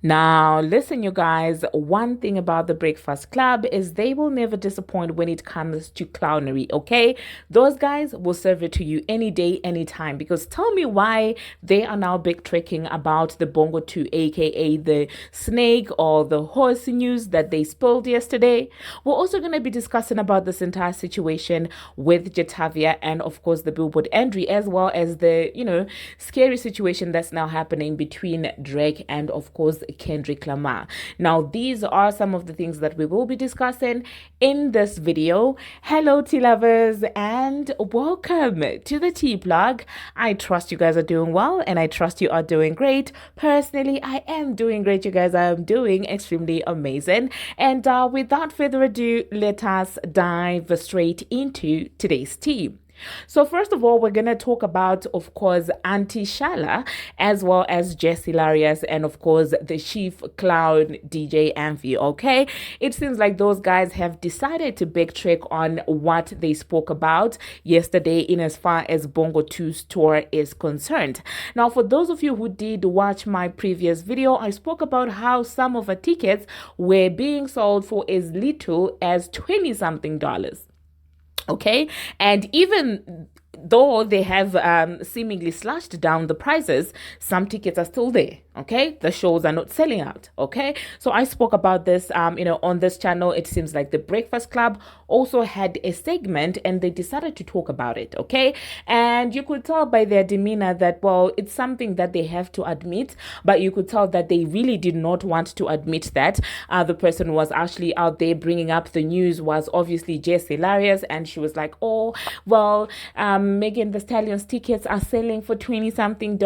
Now, listen, you guys, one thing about the Breakfast Club is they will never disappoint when it comes to clownery, okay? Those guys will serve it to you any day, anytime. Because tell me why they are now backtracking about the Bongo 2, aka the snake or the horse news that they spilled yesterday. We're also going to be discussing about this entire situation with Jatavia and, of course, the Billboard entry, as well as the, scary situation that's now happening between Drake and, of course, Kendrick Lamar. Now, these are some of the things that we will be discussing in this video. Hello, tea lovers, and welcome to the tea blog. I trust you guys are doing well, and I trust you are doing great. Personally, I am doing great, you guys. I am doing extremely amazing. And without further ado, let us dive straight into today's tea. So first of all, we're going to talk about, of course, Auntie Shala, as well as Jess Hilarious, and of course, the chief clown DJ Amphi, okay? It seems like those guys have decided to backtrack on what they spoke about yesterday in as far as Bongo 2's tour is concerned. Now, for those of you who did watch my previous video, I spoke about how some of the tickets were being sold for as little as $20-something. Okay, and even though they have seemingly slashed down the prices, some tickets are still there. Okay, the shows are not selling out. Okay, so I spoke about this on this channel. It seems like the Breakfast Club also had a segment and they decided to talk about it. Okay, and you could tell by their demeanor that, well, it's something that they have to admit, but you could tell that they really did not want to admit that. The person who was actually out there bringing up the news was obviously Jess Hilarious, and she was like, oh, well, Megan Thee Stallion's tickets are selling for $20-something.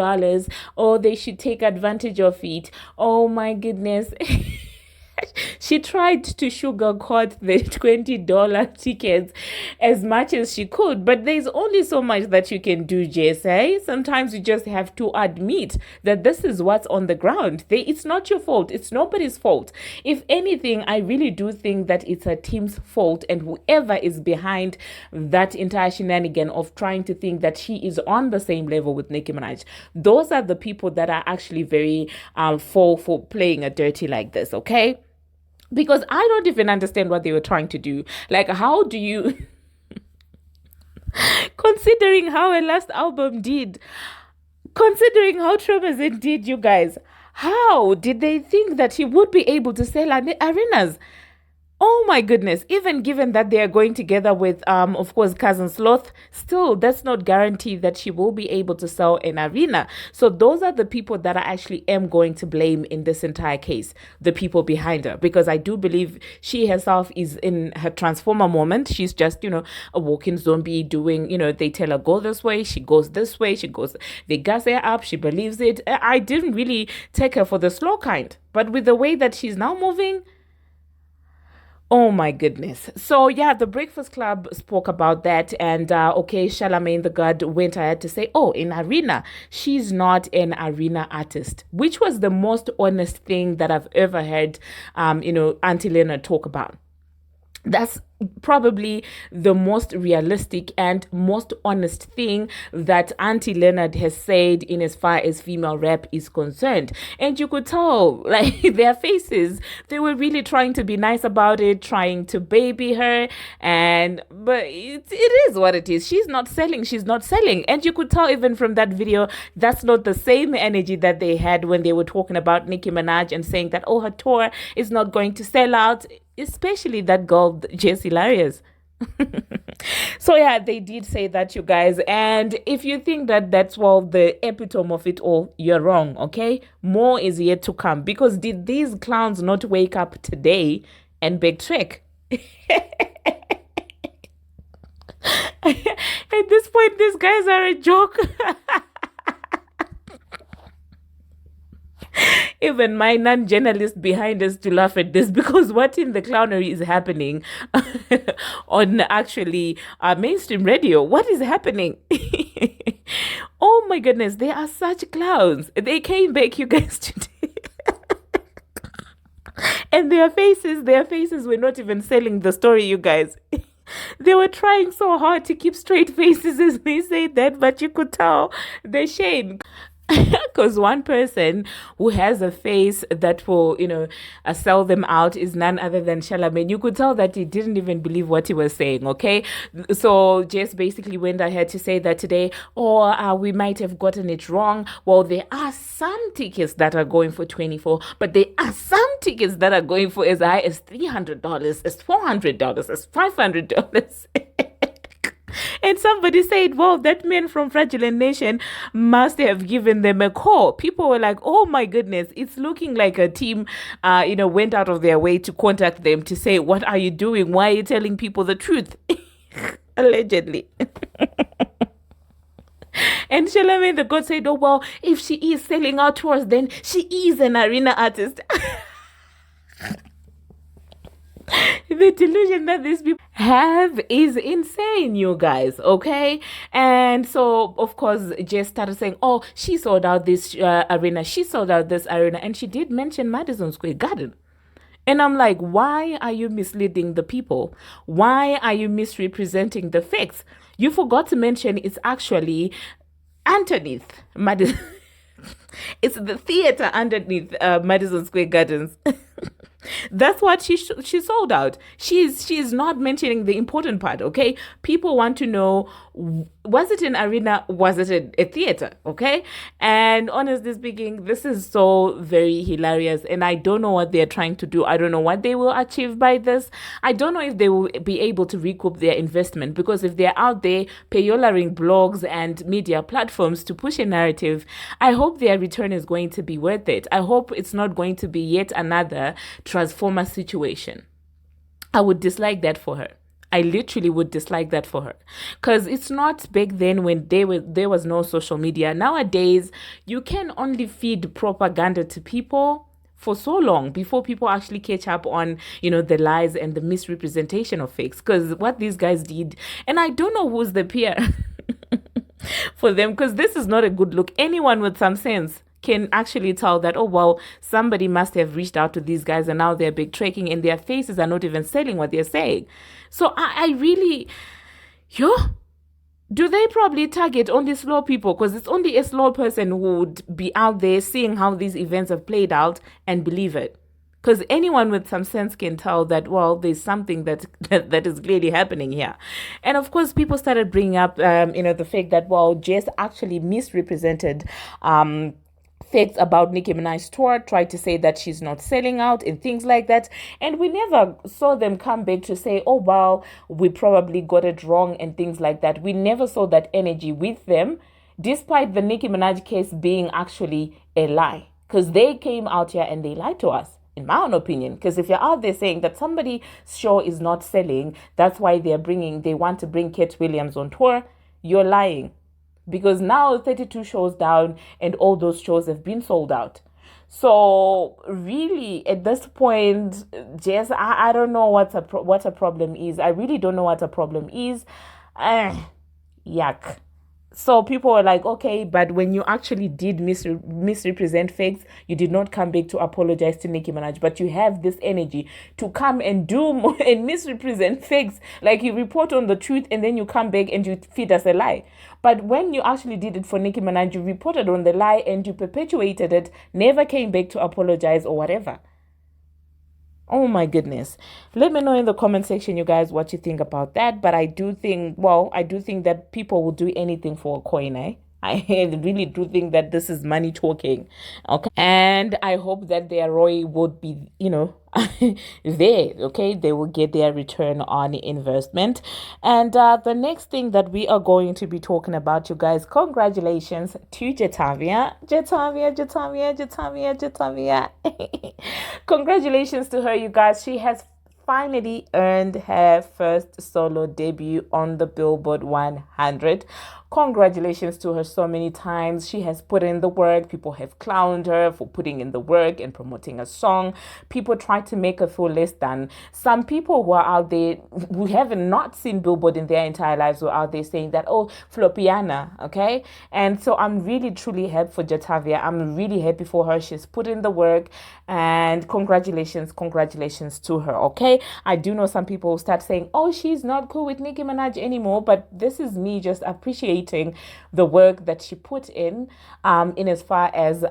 Oh, they should take advantage of it. Oh my goodness. She tried to sugarcoat the $20 tickets as much as she could, but there's only so much that you can do, Jess. Sometimes you just have to admit that this is what's on the ground. It's not your fault. It's nobody's fault. If anything, I really do think that it's a team's fault, and whoever is behind that entire shenanigan of trying to think that she is on the same level with Nicki Minaj, those are the people that are actually very for playing a dirty like this, okay? Because I don't even understand what they were trying to do. Like, how do you, considering how her last album did, considering how Traumazen did, you guys, how did they think that he would be able to sell arenas? Oh my goodness, even given that they are going together with, of course, Cousin Sloth, still, that's not guaranteed that she will be able to sell an arena. So those are the people that I actually am going to blame in this entire case, the people behind her, because I do believe she herself is in her transformer moment. She's just, a walking zombie doing, they tell her go this way, she goes this way, they gas her up, she believes it. I didn't really take her for the slow kind, but with the way that she's now moving, oh my goodness. So yeah, the Breakfast Club spoke about that, and okay, Charlemagne the God went ahead to say, oh, in arena, she's not an arena artist, which was the most honest thing that I've ever heard, Auntie Leonard talk about. That's probably the most realistic and most honest thing that Auntie Leonard has said in as far as female rap is concerned. And you could tell, like, their faces, they were really trying to be nice about it, trying to baby her, but it is what it is. She's not selling. And you could tell even from that video, that's not the same energy that they had when they were talking about Nicki Minaj and saying that, oh, her tour is not going to sell out, especially that girl, Jess Hilarious. So yeah, they did say that, you guys. And if you think that that's, well, the epitome of it all, you're wrong, okay? More is yet to come, because did these clowns not wake up today and backtrack? At this point, these guys are a joke. Even my non-journalist behind us to laugh at this, because what in the clownery is happening on actually mainstream radio? What is happening? Oh my goodness, they are such clowns. They came back, you guys, today. And their faces were not even selling the story, you guys. They were trying so hard to keep straight faces as they say that, but you could tell the shame. Because one person who has a face that will, sell them out is none other than Charlemagne. You could tell that he didn't even believe what he was saying, okay? So Jess basically went ahead to say that today, we might have gotten it wrong. Well, there are some tickets that are going for 24, but there are some tickets that are going for as high as $300, as $400, as $500. And somebody said, well, that man from Fraudulent Nation must have given them a call. People were like, oh my goodness, it's looking like a team, went out of their way to contact them to say, what are you doing? Why are you telling people the truth? Allegedly. And Charlemagne the God said, oh, well, if she is selling out tours, then she is an arena artist. The delusion that these people have is insane, you guys, okay? And so, of course, Jess started saying, oh, she sold out this arena, she sold out this arena, and she did mention Madison Square Garden. And I'm like, why are you misleading the people? Why are you misrepresenting the facts? You forgot to mention it's actually underneath Madison. It's the theater underneath Madison Square Gardens. That's what she sold out. She's not mentioning the important part, okay? People want to know, was it an arena? Was it a theater? Okay? And honestly speaking, this is so very hilarious, and I don't know what they're trying to do. I don't know what they will achieve by this. I don't know if they will be able to recoup their investment, because if they're out there payoling blogs and media platforms to push a narrative, I hope their return is going to be worth it. I hope it's not going to be yet another Transformer situation. I would dislike that for her. I literally would dislike that for her, because it's not back then when there was no social media. Nowadays, you can only feed propaganda to people for so long before people actually catch up on, the lies and the misrepresentation of fakes. Because what these guys did, and I don't know who's the peer for them, because this is not a good look. Anyone with some sense can actually tell that, oh, well, somebody must have reached out to these guys and now they're backtracking and their faces are not even selling what they're saying. So I really, do they probably target only slow people? Because it's only a slow person who would be out there seeing how these events have played out and believe it. Because anyone with some sense can tell that, well, there's something that is clearly happening here. And of course, people started bringing up, the fact that, well, Jess actually misrepresented facts about Nicki Minaj's tour, tried to say that she's not selling out and things like that. And we never saw them come back to say, oh, wow, we probably got it wrong and things like that. We never saw that energy with them, despite the Nicki Minaj case being actually a lie. Because they came out here and they lied to us, in my own opinion. Because if you're out there saying that somebody's show is not selling, that's why they want to bring Kate Williams on tour, you're lying. Because now 32 shows down and all those shows have been sold out. So really, at this point, Jess, I don't know what a problem is. I really don't know what a problem is. Yuck. So people were like, okay, but when you actually did misrepresent fakes, you did not come back to apologize to Nicki Minaj, but you have this energy to come and do and misrepresent fakes. Like you report on the truth and then you come back and you feed us a lie. But when you actually did it for Nicki Minaj, you reported on the lie and you perpetuated it, never came back to apologize or whatever. Oh my goodness. Let me know in the comment section, you guys, what you think about that. But I do think that people will do anything for a coin, eh? I really do think that this is money talking. Okay. And I hope that their ROI would be, there. Okay. They will get their return on investment. And the next thing that we are going to be talking about, you guys, congratulations to Jatavia. Congratulations to her, you guys. She has finally earned her first solo debut on the Billboard 100. Congratulations to her so many times. She has put in the work. People have clowned her for putting in the work and promoting a song. People try to make her feel less than. Some people who are out there who haven't not seen Billboard in their entire lives were out there saying that, oh, Flopiana, okay? And so I'm really, truly happy for Jatavia. I'm really happy for her. She's put in the work, and congratulations to her, okay? okay? I do know some people start saying, oh, she's not cool with Nicki Minaj anymore, but this is me just appreciating the work that she put in as far as,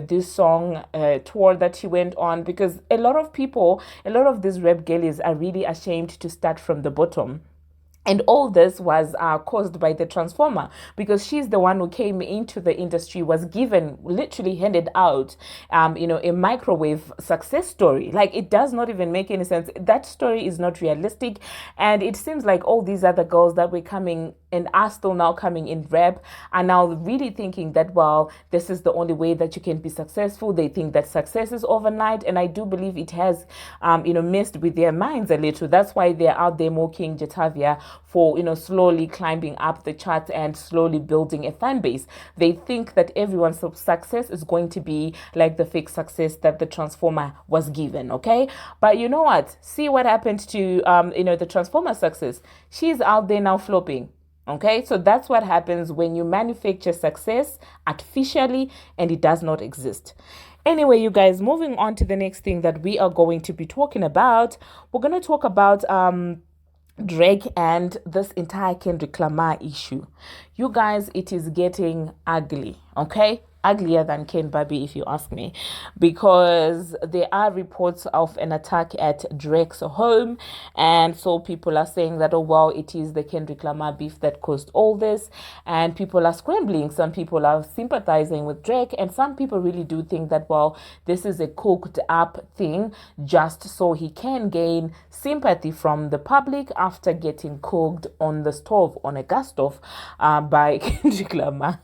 this song tour that she went on, because a lot of people, a lot of these rap girlies are really ashamed to start from the bottom. And all this was caused by the transformer, because she's the one who came into the industry, was given, literally handed out, a microwave success story. Like, it does not even make any sense. That story is not realistic. And it seems like all these other girls that were coming and are still now coming in rap are now really thinking that, well, this is the only way that you can be successful. They think that success is overnight. And I do believe it has, messed with their minds a little. That's why they're out there mocking Jatavia for, slowly climbing up the charts and slowly building a fan base. They think that everyone's success is going to be like the fake success that the transformer was given, okay? But you know what? See what happened to, the transformer success. She's out there now flopping. Okay, so that's what happens when you manufacture success artificially and it does not exist. Anyway, you guys, moving on to the next thing that we are going to be talking about. We're going to talk about Drake and this entire Kendrick Lamar issue. You guys, it is getting ugly, okay? Uglier than Ken Barbie, if you ask me, because there are reports of an attack at Drake's home, and so people are saying that, oh well, it is the Kendrick Lamar beef that caused all this, and people are scrambling. Some people are sympathizing with Drake, and some people really do think that, well, this is a cooked up thing just so he can gain sympathy from the public after getting cooked on the stove, on a gas stove, by Kendrick Lamar.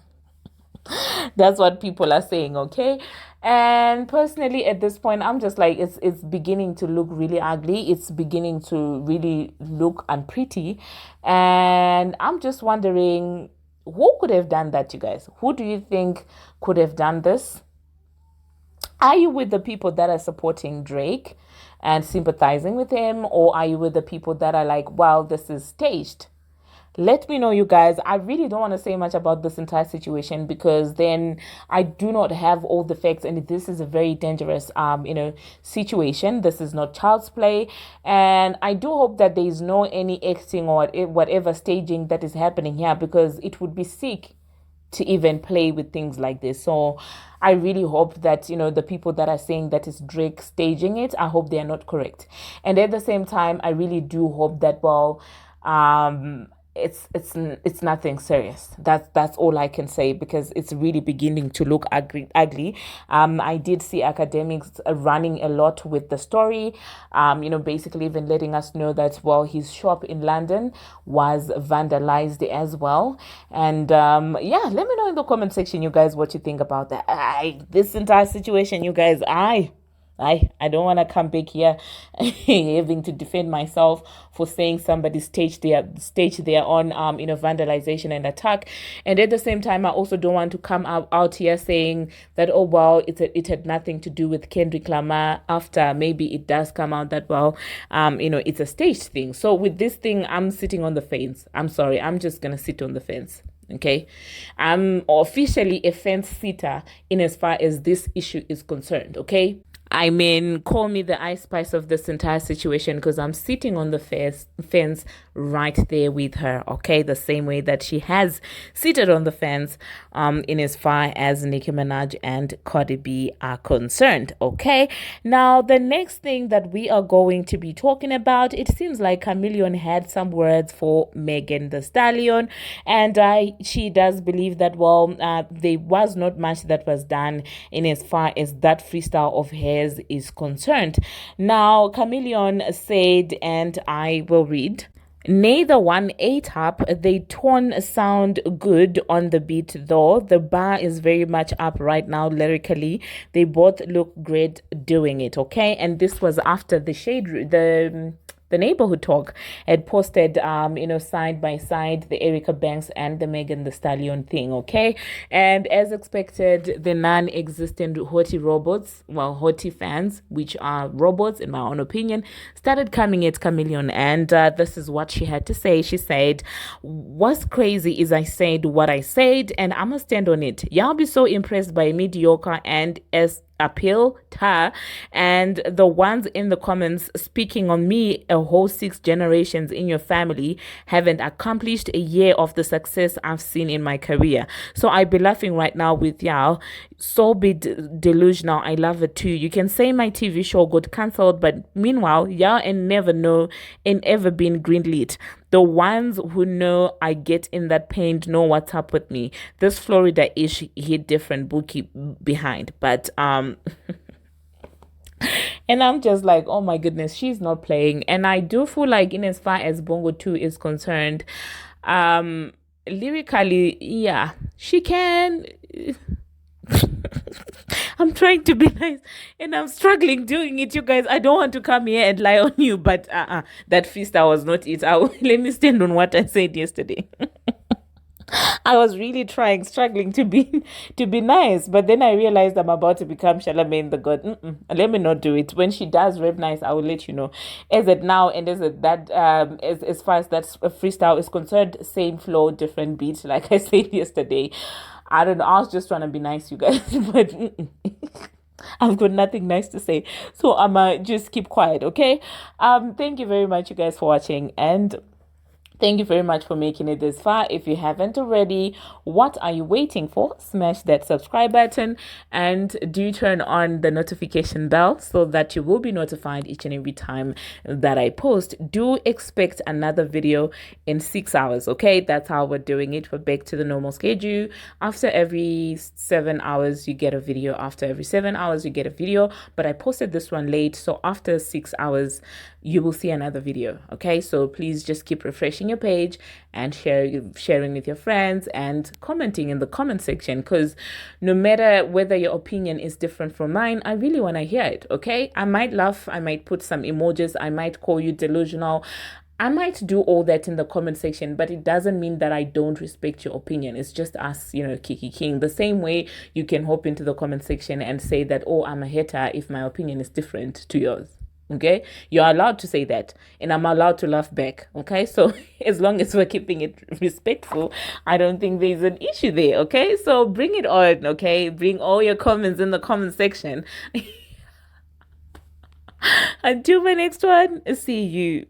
That's what people are saying, okay? And personally, at this point, I'm just like, it's beginning to look really ugly. It's beginning to really look unpretty. And I'm just wondering, who could have done that, you guys? Who do you think could have done this? Are you with the people that are supporting Drake and sympathizing with him? Or are you with the people that are like, wow, this is staged? Let me know, you guys. I really don't want to say much about this entire situation, because then I do not have all the facts, and this is a very dangerous, situation. This is not child's play, and I do hope that there is no any acting or whatever staging that is happening here, because it would be sick to even play with things like this. So I really hope that, the people that are saying that it's Drake staging it, I hope they are not correct. And at the same time, I really do hope that, well, it's nothing serious. That's all I can say, because it's really beginning to look ugly. I did see academics running a lot with the story, basically even letting us know that, well, his shop in London was vandalized as well. And let me know in the comment section, you guys, what you think about that. This entire situation, you guys, I don't want to come back here having to defend myself for saying somebody staged their own vandalization and attack. And at the same time, I also don't want to come out here saying that, oh well, it had nothing to do with Kendrick Lamar, after maybe it does come out that, well, it's a staged thing. So with this thing, I'm sitting on the fence. I'm sorry, I'm just gonna sit on the fence. Okay, I'm officially a fence sitter in as far as this issue is concerned. Okay, I mean, call me the Ice Spice of this entire situation, because I'm sitting on the fence right there with her, okay? The same way that she has seated on the fence in as far as Nicki Minaj and Cardi B are concerned, okay? Now, the next thing that we are going to be talking about, it seems like Chameleon had some words for Megan Thee Stallion, and she does believe that, well, there was not much that was done in as far as that freestyle of hers is concerned. Now, Chameleon said, and I will read, neither one ate up. They tone sound good on the beat, though. The bar is very much up right now lyrically. They both look great doing it, okay? And this was after the Neighborhood Talk had posted, side by side, the Erica Banks and the Megan Thee Stallion thing, okay? And as expected, the non-existent Hottie fans, which are robots in my own opinion, started coming at Chameleon, and this is what she had to say. She said, what's crazy is I said what I said, and I'ma stand on it. Y'all be so impressed by mediocre and appeal her, and the ones in the comments speaking on me, a whole 6 generations in your family haven't accomplished a year of the success I've seen in my career. So I be laughing right now with y'all. So be delusional. I love it too. You can say my TV show got cancelled, but meanwhile y'all ain't never know, ain't ever been greenlit. The ones who know I get in that pain know what's up with me. This Florida ish hit different bookie behind. But and I'm just like, oh my goodness, she's not playing. And I do feel like in as far as Bongo 2 is concerned, lyrically, yeah, she can. I'm trying to be nice and I'm struggling doing it, you guys. I don't want to come here and lie on you, but that freestyle was not it. Let me stand on what I said yesterday. I was really struggling to be nice, but then I realized I'm about to become Charlemagne the God. Let me not do it. When she does rap nice, I will let you know. As it now and as it that as far as that freestyle is concerned, same flow, different beats. Like I said yesterday, I don't know. I was just trying to be nice, you guys, but. I've got nothing nice to say, so I'ma just keep quiet, okay? Thank you very much, you guys, for watching, and thank you very much for making it this far. If you haven't already, what are you waiting for? Smash that subscribe button and do turn on the notification bell so that you will be notified each and every time that I post. Do expect another video in 6 hours, okay? That's how we're doing it. We're back to the normal schedule. After every 7 hours, you get a video. After every 7 hours, you get a video. But I posted this one late, so after 6 hours, you will see another video, okay? So please just keep refreshing your page and sharing with your friends and commenting in the comment section, because no matter whether your opinion is different from mine, I really want to hear it, okay? I might laugh, I might put some emojis, I might call you delusional, I might do all that in the comment section, but it doesn't mean that I don't respect your opinion. It's just us, Kiki King. The same way you can hop into the comment section and say that, oh, I'm a hater if my opinion is different to yours. Okay, you're allowed to say that, and I'm allowed to laugh back. Okay, so as long as we're keeping it respectful, I don't think there's an issue there. Okay, so bring it on. Okay, bring all your comments in the comment section. Until my next one, see you.